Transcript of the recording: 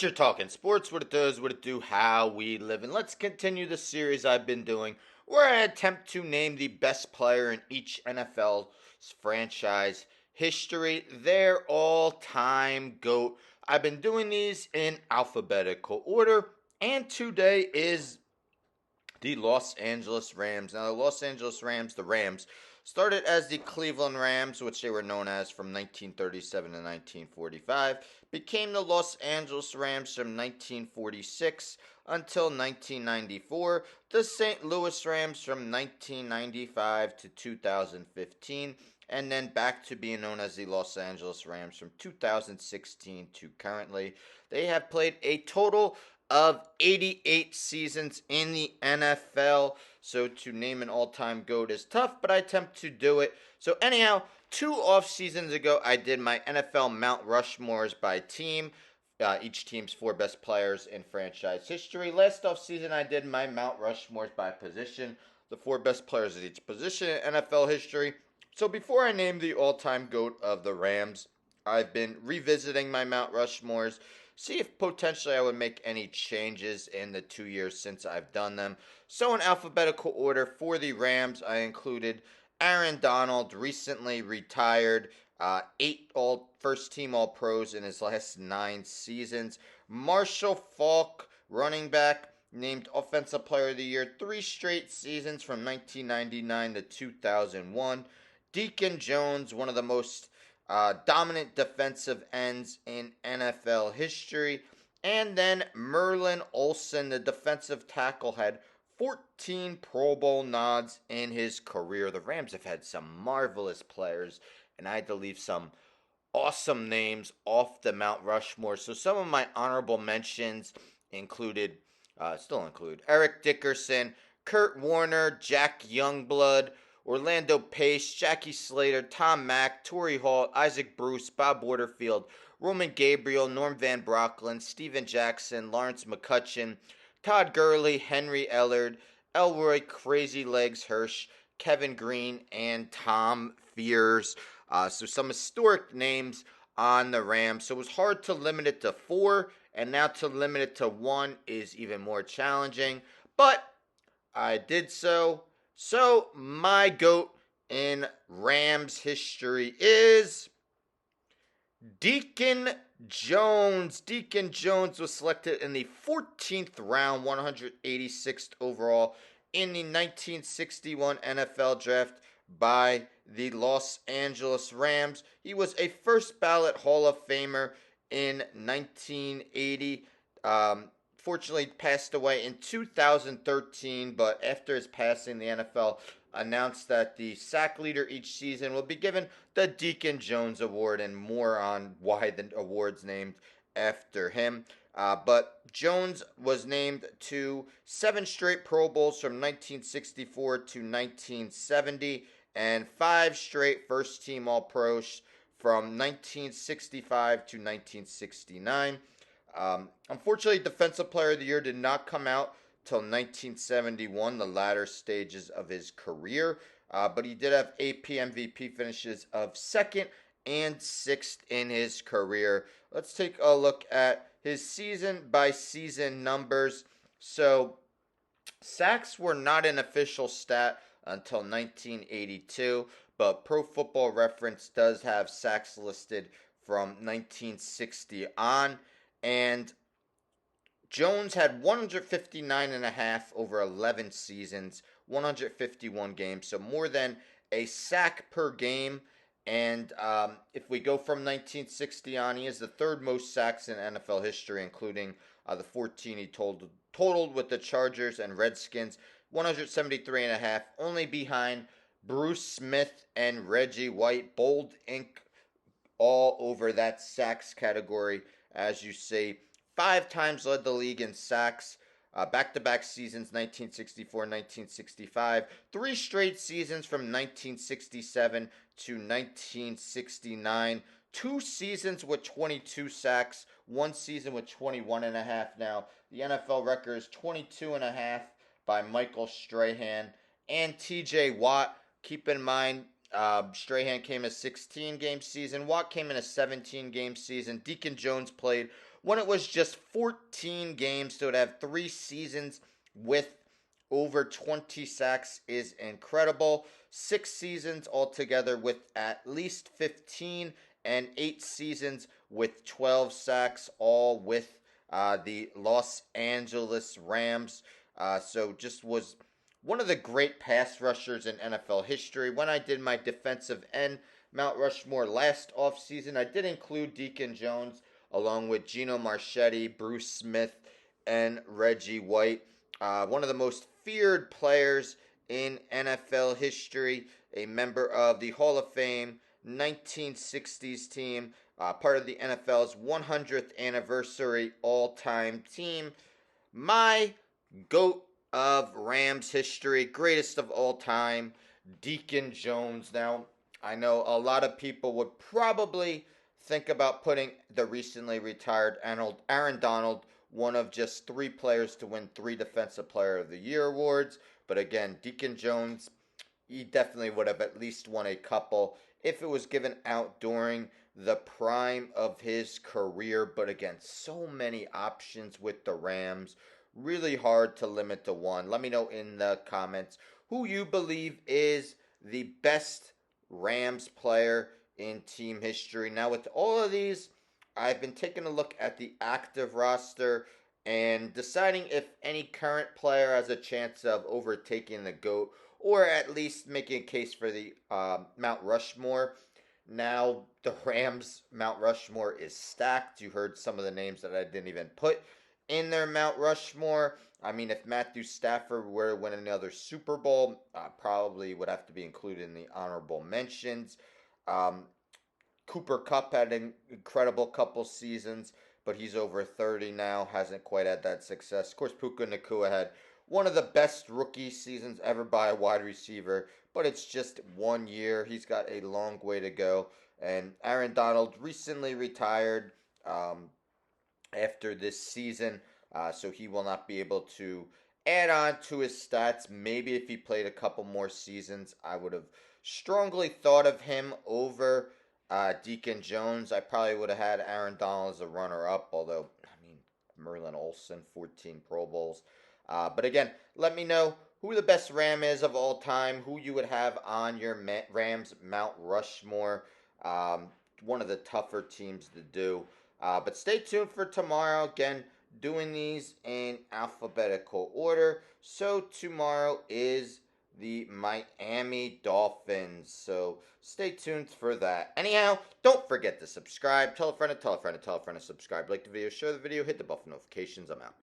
Preacher Talking Sports, what it does, what it do, how we live. And let's continue the series I've been doing where I attempt to name the best player in each NFL franchise history, their all-time GOAT. I've been doing these in alphabetical order, and today is the Los Angeles Rams. Now, the Los Angeles Rams, the Rams, started as the Cleveland Rams, which they were known as from 1937 to 1945, became the Los Angeles Rams from 1946 until 1994, the St. Louis Rams from 1995 to 2015, and then back to being known as the Los Angeles Rams from 2016 to currently. They have played a total of 88 seasons in the NFL. So to name an all-time GOAT is tough, but I attempt to do it. So anyhow, 2 off seasons ago, I did my NFL Mount Rushmores by team. Each team's 4 best players in franchise history. Last off season, I did my Mount Rushmores by position. The 4 best players at each position in NFL history. So before I name the all-time GOAT of the Rams, I've been revisiting my Mount Rushmores, see if potentially I would make any changes in the 2 years since I've done them. So in alphabetical order for the Rams, I included Aaron Donald, recently retired, 8 all first team All Pros in his last 9 seasons. Marshall Faulk, running back, named Offensive Player of the Year 3 straight seasons from 1999 to 2001. Deacon Jones, one of the most dominant defensive ends in NFL history. And then Merlin Olsen, the defensive tackle, had 14 Pro Bowl nods in his career. The Rams have had some marvelous players, and I had to leave some awesome names off the Mount Rushmore. So some of my honorable mentions still include Eric Dickerson, Kurt Warner, Jack Youngblood, Orlando Pace, Jackie Slater, Tom Mack, Torrey Hall, Isaac Bruce, Bob Waterfield, Roman Gabriel, Norm Van Brocklin, Steven Jackson, Lawrence McCutcheon, Todd Gurley, Henry Ellard, Elroy Crazy Legs Hirsch, Kevin Green, and Tom Fears. So some historic names on the Rams. So it was hard to limit it to 4, and now to limit it to 1 is even more challenging. But I did so. So my GOAT in Rams history is Deacon Jones. Deacon Jones was selected in the 14th round, 186th overall in the 1961 NFL Draft by the Los Angeles Rams. He was a first ballot Hall of Famer in 1980. Fortunately passed away in 2013, but after his passing, the NFL announced that the sack leader each season will be given the Deacon Jones Award, and more on why the award's named after him. But Jones was named to 7 straight Pro Bowls from 1964 to 1970, and 5 straight first team All Pros from 1965 to 1969. Unfortunately, Defensive Player of the Year did not come out till 1971, the latter stages of his career. But he did have AP MVP finishes of 2nd and 6th in his career. Let's take a look at his season by season numbers. So, sacks were not an official stat until 1982, but Pro Football Reference does have sacks listed from 1960 on. And Jones had 159 and a half over 11 seasons, 151 games, so more than a sack per game. And if we go from 1960 on, he has the 3rd most sacks in NFL history, including the 14 he totaled with the Chargers and Redskins, 173 and a half, only behind Bruce Smith and Reggie White. Bold ink all over that sacks category. As you see, 5 times led the league in sacks, back-to-back seasons, 1964, 1965, 3 straight seasons from 1967 to 1969, 2 seasons with 22 sacks, 1 season with 21 and a half. Now, the NFL record is 22 and a half by Michael Strahan and TJ Watt. Keep in mind, Strahan came a 16-game season. Watt came in a 17-game season. Deacon Jones played when it was just 14 games. So to have 3 seasons with over 20 sacks is incredible. 6 seasons altogether with at least 15, and 8 seasons with 12 sacks, all with the Los Angeles Rams. So just was one of the great pass rushers in NFL history. When I did my defensive end Mount Rushmore last offseason, I did include Deacon Jones along with Gino Marchetti, Bruce Smith, and Reggie White. One of the most feared players in NFL history, a member of the Hall of Fame 1960s team, part of the NFL's 100th anniversary all time team. My GOAT of Rams history, greatest of all time, Deacon Jones. Now, I know a lot of people would probably think about putting the recently retired Aaron Donald, one of just 3 players to win 3 Defensive Player of the Year awards. But again, Deacon Jones, he definitely would have at least won a couple if it was given out during the prime of his career. But again, so many options with the Rams. Really hard to limit to one. Let me know in the comments who you believe is the best Rams player in team history. Now, with all of these, I've been taking a look at the active roster and deciding if any current player has a chance of overtaking the GOAT, or at least making a case for the Mount Rushmore. Now, the Rams Mount Rushmore is stacked. You heard some of the names that I didn't even put in their Mount Rushmore. I mean, if Matthew Stafford were to win another Super Bowl, probably would have to be included in the honorable mentions. Um, Cooper Kupp had an incredible couple seasons, but he's over 30 now, hasn't quite had that success. Of course, Puka Nacua had one of the best rookie seasons ever by a wide receiver, but it's just 1 year. He's got a long way to go. And Aaron Donald recently retired after this season, so he will not be able to add on to his stats. Maybe if he played a couple more seasons, I would have strongly thought of him over Deacon Jones. I probably would have had Aaron Donald as a runner-up, although, I mean, Merlin Olsen, 14 Pro Bowls. But again, let me know who the best Ram is of all time, who you would have on your Rams Mount Rushmore. One of the tougher teams to do. But stay tuned for tomorrow. Again, doing these in alphabetical order. So tomorrow is the Miami Dolphins. So stay tuned for that. Anyhow, don't forget to subscribe. Tell a friend to tell a friend to tell a friend to subscribe. Like the video, share the video, hit the bell for notifications. I'm out.